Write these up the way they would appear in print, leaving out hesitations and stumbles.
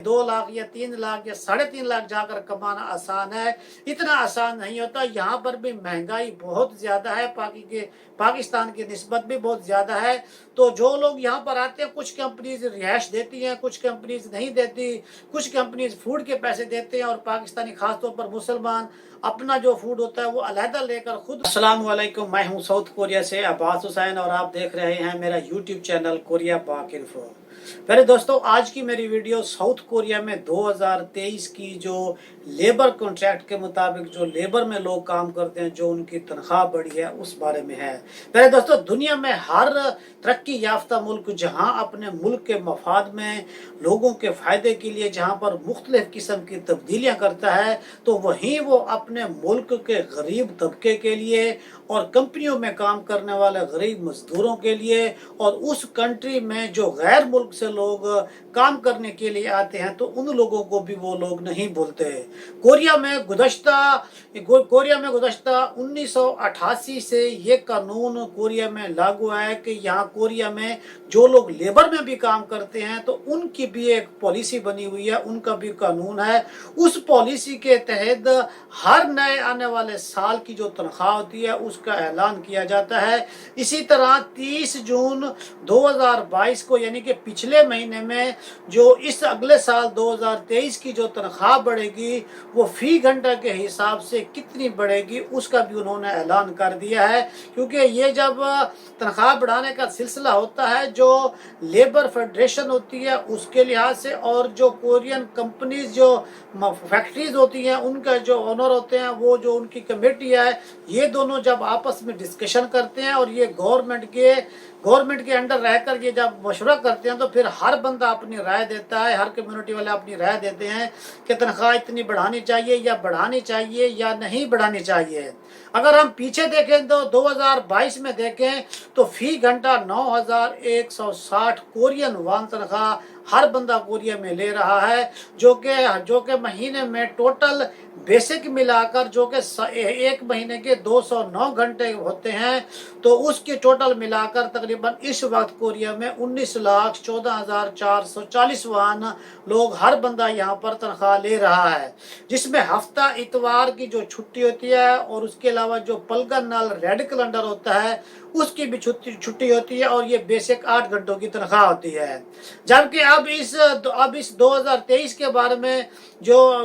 2 लाख या 3 लाख या 3.5 लाख जाकर कमाना आसान है, इतना आसान नहीं होता। यहाँ पर भी महंगाई बहुत ज़्यादा है, पाकिस्तान की निस्बत भी बहुत ज़्यादा है। तो जो लोग यहाँ पर आते हैं, कुछ कंपनीज रिहाइश देती हैं, कुछ कंपनीज नहीं देती, कुछ कंपनीज फूड के पैसे देते हैं, और पाकिस्तानी खासतौर पर मुसलमान अपना जो फूड होता है वो अलहदा लेकर खुद। अस्सलाम वालेकुम, मैं हूँ साउथ कोरिया से अब्बास हुसैन और आप देख रहे हैं मेरा यूट्यूब चैनल कोरिया पाक इन्फो। मेरे दोस्तों, आज की मेरी वीडियो साउथ कोरिया में 2023 की जो लेबर कॉन्ट्रैक्ट के मुताबिक जो लेबर में लोग काम करते हैं, जो उनकी तनख्वाह बढ़ी है, उस बारे में है। मेरे दोस्तों, दुनिया में हर तरक्की याफ्ता मुल्क जहां अपने मुल्क के मफाद में लोगों के फ़ायदे के लिए जहां पर मुख्तलिफ किस्म की तब्दीलियां करता है, तो वहीं वो अपने मुल्क के गरीब तबके के लिए और कंपनियों में काम करने वाले गरीब मजदूरों के लिए और उस कंट्री में जो गैर मुल्क से लोग काम करने के लिए आते हैं, तो उन लोगों को भी वो लोग नहीं भूलते। कोरिया में गुज़श्ता 1988 से ये कानून कोरिया में लागू है कि यहाँ कोरिया में जो लोग लेबर में भी काम करते हैं, तो उनकी भी एक पॉलिसी बनी हुई है, उनका भी कानून है। उस पॉलिसी के तहत हर नए आने वाले साल की जो तनख्वाह होती है उसका ऐलान किया जाता है। इसी तरह 30 जून 2022 को, यानी कि पिछले महीने में, जो इस अगले साल 2023 की जो तनख्वाह बढ़ेगी वो फी घंटा के हिसाब से कितनी बढ़ेगी उसका भी उन्होंने ऐलान कर दिया है। क्योंकि ये जब तनख्वाह बढ़ाने का सिलसिला होता है, जो लेबर फेडरेशन होती है उसके लिहाज से, और जो कोरियन कंपनीज जो फैक्ट्रीज होती हैं उनका जो ओनर होते हैं, वो जो उनकी कमेटी है, ये दोनों जब आपस में डिस्कशन करते हैं और ये गवर्नमेंट के अंडर रहकर ये जब मशवरा करते हैं, तो फिर हर बंदा अपनी राय देता है, हर कम्युनिटी वाले अपनी राय देते हैं कि तनख्वाह इतनी बढ़ानी चाहिए या नहीं बढ़ानी चाहिए। अगर हम पीछे देखें तो 2022 में देखें तो फी घंटा 9,160 कोरियन वान तनख्वाह हर बंदा कोरिया में ले रहा है, जो कि महीने में टोटल बेसिक मिलाकर जो कि एक महीने के 209 घंटे होते हैं, तो उसके टोटल मिलाकर तकरीबन इस वक्त कोरिया में 19,14,440 वान लोग हर बंदा यहाँ पर तनख्वाह ले रहा है, जिसमें हफ्ता इतवार की जो छुट्टी होती है और उसके अलावा जो पलगन नाल रेड कैलेंडर होता है उसकी भी छुट्टी होती है, और ये बेसिक 8 घंटों की तनख्वाह होती है। जबकि अब इस 2023 के बारे में जो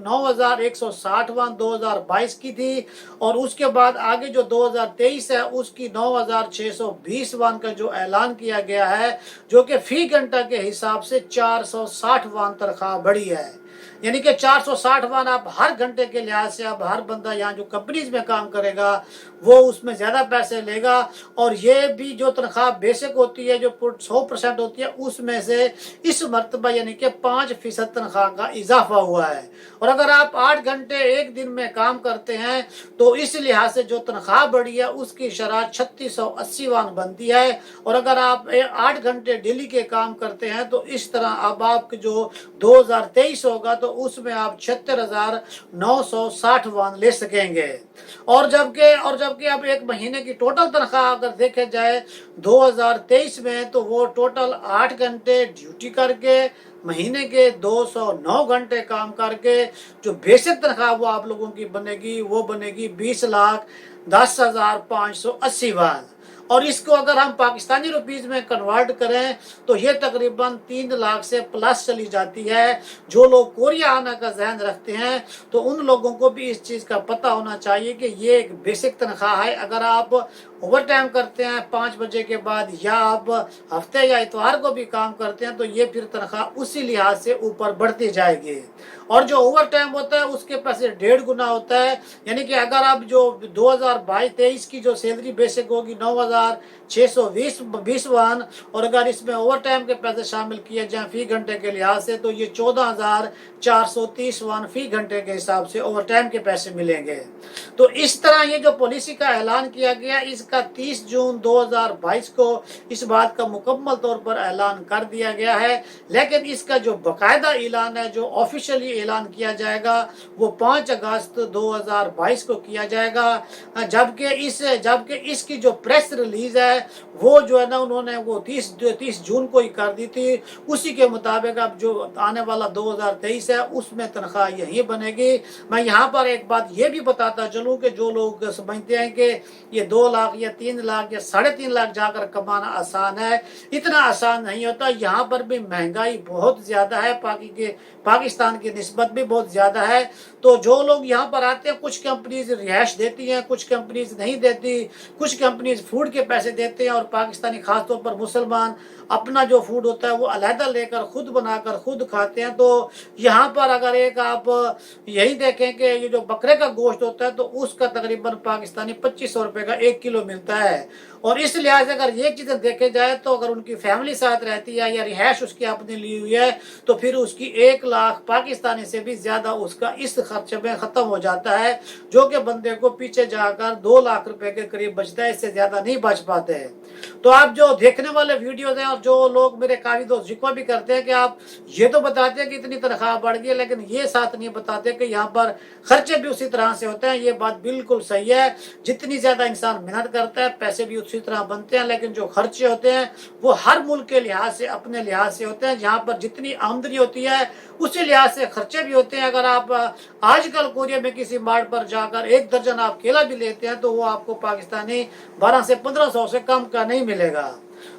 9,160 वां 2022 की थी, और उसके बाद आगे जो 2023 है उसकी 9,620 वान का जो ऐलान किया गया है, जो कि फी घंटा के हिसाब से 460 वान तनख्वाह बढ़ी है। यानी कि 460 वान आप हर घंटे के लिहाज से अब हर बंदा यहाँ जो कंपनीज में काम करेगा वो उसमें ज़्यादा पैसे लेगा। और ये भी जो तनख्वाह बेसिक होती है, जो 100% होती है, उसमें से इस मरतबा यानी कि 5% तनख्वाह का इजाफा हुआ है। और अगर आप 8 घंटे एक दिन में काम करते हैं तो इस लिहाज से जो तनख्वाह बढ़ी है उसकी शरह 3680 वान बनती है। और अगर आप 8 घंटे डेली के काम करते हैं तो इस तरह अब आपके जो 2023 होगा तो उसमें आप 76,960 वान ले सकेंगे। और जबकि अब एक महीने की टोटल तनख्वाह अगर देखे जाए 2023 में, तो वो टोटल 8 घंटे ड्यूटी करके महीने के 209 घंटे काम करके जो बेसिक तनख्वाह वो आप लोगों की बनेगी, वो बनेगी 20,10,580 वान। और इसको अगर हम पाकिस्तानी रुपीज़ में कन्वर्ट करें तो ये तकरीबन 3 लाख से प्लस चली जाती है। जो लोग कोरिया आने का जहन रखते हैं तो उन लोगों को भी इस चीज़ का पता होना चाहिए कि ये एक बेसिक तनख्वाह है। अगर आप ओवर टाइम करते हैं 5 बजे के बाद, या आप हफ्ते या इतवार को भी काम करते हैं, तो ये फिर तनख्वाह उसी लिहाज से ऊपर बढ़ती जाएगी। और जो ओवर टाइम होता है उसके पैसे 1.5 गुना होता है। यानी कि अगर आप जो 2022-23 की जो सैलरी बेसिक होगी 9,620 वान, और अगर इसमें ओवर टाइम के पैसे शामिल किए जाएं फी घंटे के लिहाज से, तो ये 14,430 वान फी घंटे के हिसाब से ओवर टाइम के पैसे मिलेंगे। तो इस तरह ये जो पॉलिसी का ऐलान किया गया, इस इसका 30 जून 2022 को इस बात का मुकम्मल तौर पर ऐलान कर दिया गया है, लेकिन इसका जो बाकायदा ऐलान है, जो ऑफिशियली ऐलान किया जाएगा, वो 5 अगस्त 2022 को किया जाएगा। जबकि इसकी जो प्रेस रिलीज है वो जो है ना, उन्होंने वो 30 जून को ही कर दी थी। उसी के मुताबिक अब जो आने वाला 2023 है उसमें तनख्वाह यही बनेगी। मैं यहाँ पर एक बात ये भी बताता चलूँ कि जो लोग समझते हैं कि ये 2 लाख या 3 लाख या 3.5 लाख जाकर कमाना आसान है, इतना आसान नहीं होता। यहाँ पर भी महंगाई बहुत ज़्यादा है, पाकिस्तान की निस्बत भी बहुत ज़्यादा है। तो जो लोग यहाँ पर आते हैं, कुछ कंपनीज रिहाइश देती हैं, कुछ कंपनीज नहीं देती, कुछ कंपनीज फूड के पैसे देते हैं, और पाकिस्तानी खासतौर पर मुसलमान अपना जो फूड होता है वो अलहदा लेकर खुद बनाकर खुद खाते हैं। तो यहाँ पर अगर एक आप यही देखें कि ये जो बकरे का गोश्त होता है तो उसका तकरीबन पाकिस्तानी 2500 रुपये का 1 किलो मिलता है। और इस लिहाज से अगर ये चीज़ें देखे जाए तो अगर उनकी फैमिली साथ रहती है या रिहाइश उसकी आपने ली हुई है तो फिर उसकी 1 लाख पाकिस्तानी से भी ज़्यादा उसका इस खर्चे में ख़त्म हो जाता है, जो कि बंदे को पीछे जाकर 2 लाख रुपए के करीब बचता है, इससे ज़्यादा नहीं बच पाते हैं। तो आप जो देखने वाले वीडियोज़ हैं और जो लोग मेरे काफ़ी दोस्त जिक्र भी करते हैं कि आप ये तो बताते हैं कि इतनी तनख्वाह बढ़ गई है, लेकिन ये साथ नहीं बताते कि यहाँ पर खर्चे भी उसी तरह से होते हैं। ये बात बिल्कुल सही है, जितनी ज़्यादा इंसान मेहनत करता है पैसे भी उसी तरह बनते हैं, लेकिन जो खर्चे होते हैं वो हर मुल्क के लिहाज से अपने लिहाज से होते हैं। जहाँ पर जितनी आमदनी होती है उसी लिहाज से खर्चे भी होते हैं। अगर आप आजकल कोरिया में किसी मार्ट पर जाकर 1 दर्जन आप केला भी लेते हैं तो वो आपको पाकिस्तानी 1200 से 1500 से कम का नहीं मिलेगा।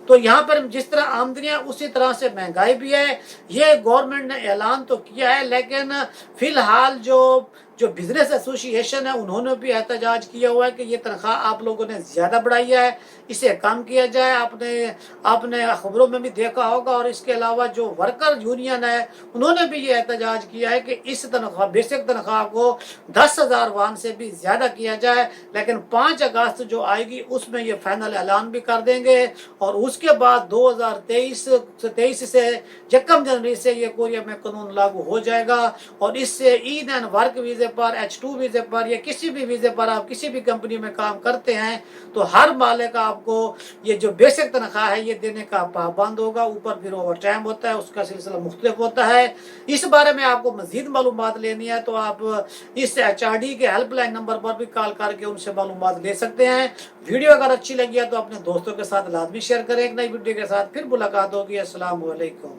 तो यहाँ पर जिस तरह आमदनी है उसी तरह से महंगाई भी है। ये गवर्नमेंट ने ऐलान तो किया है, लेकिन फिलहाल जो बिजनेस एसोसिएशन है उन्होंने भी एहतजाज किया हुआ है कि ये तनख्वाह आप लोगों ने ज़्यादा बढ़ाई है, इसे कम किया जाए। आपने खबरों में भी देखा होगा। और इसके अलावा जो वर्कर यूनियन है उन्होंने भी ये एहतजाज किया है कि इस तनख्वाह बेसिक तनख्वाह को 10,000 वान से भी ज़्यादा किया जाए। लेकिन 5 अगस्त जो आएगी उसमें ये फाइनल ऐलान भी कर देंगे, और उसके बाद 2023 से 1 जनवरी से ये कोरिया में कानून लागू हो जाएगा। और इससे ईद एंड वर्क वीज़े पर, H2 वीज़े पर या किसी भी वीज़े पर आप किसी भी कंपनी में काम करते हैं तो हर मालिक आपको ये जो बेसिक तनख्वाह है ये देने का पाबंद होगा। ऊपर फिर ओवर टाइम होता है, उसका सिलसिला मुख्तलिफ होता है। इस बारे में आपको मजीद मालूमात लेनी है तो आप इस HRD के हेल्पलाइन नंबर पर भी कॉल करके उनसे मालूमात ले सकते हैं। वीडियो अगर अच्छी लगी है तो अपने दोस्तों के साथ लाजमी शेयर करें। एक नई वीडियो के साथ फिर मुलाकात होगी। अस्सलाम वालेकुम।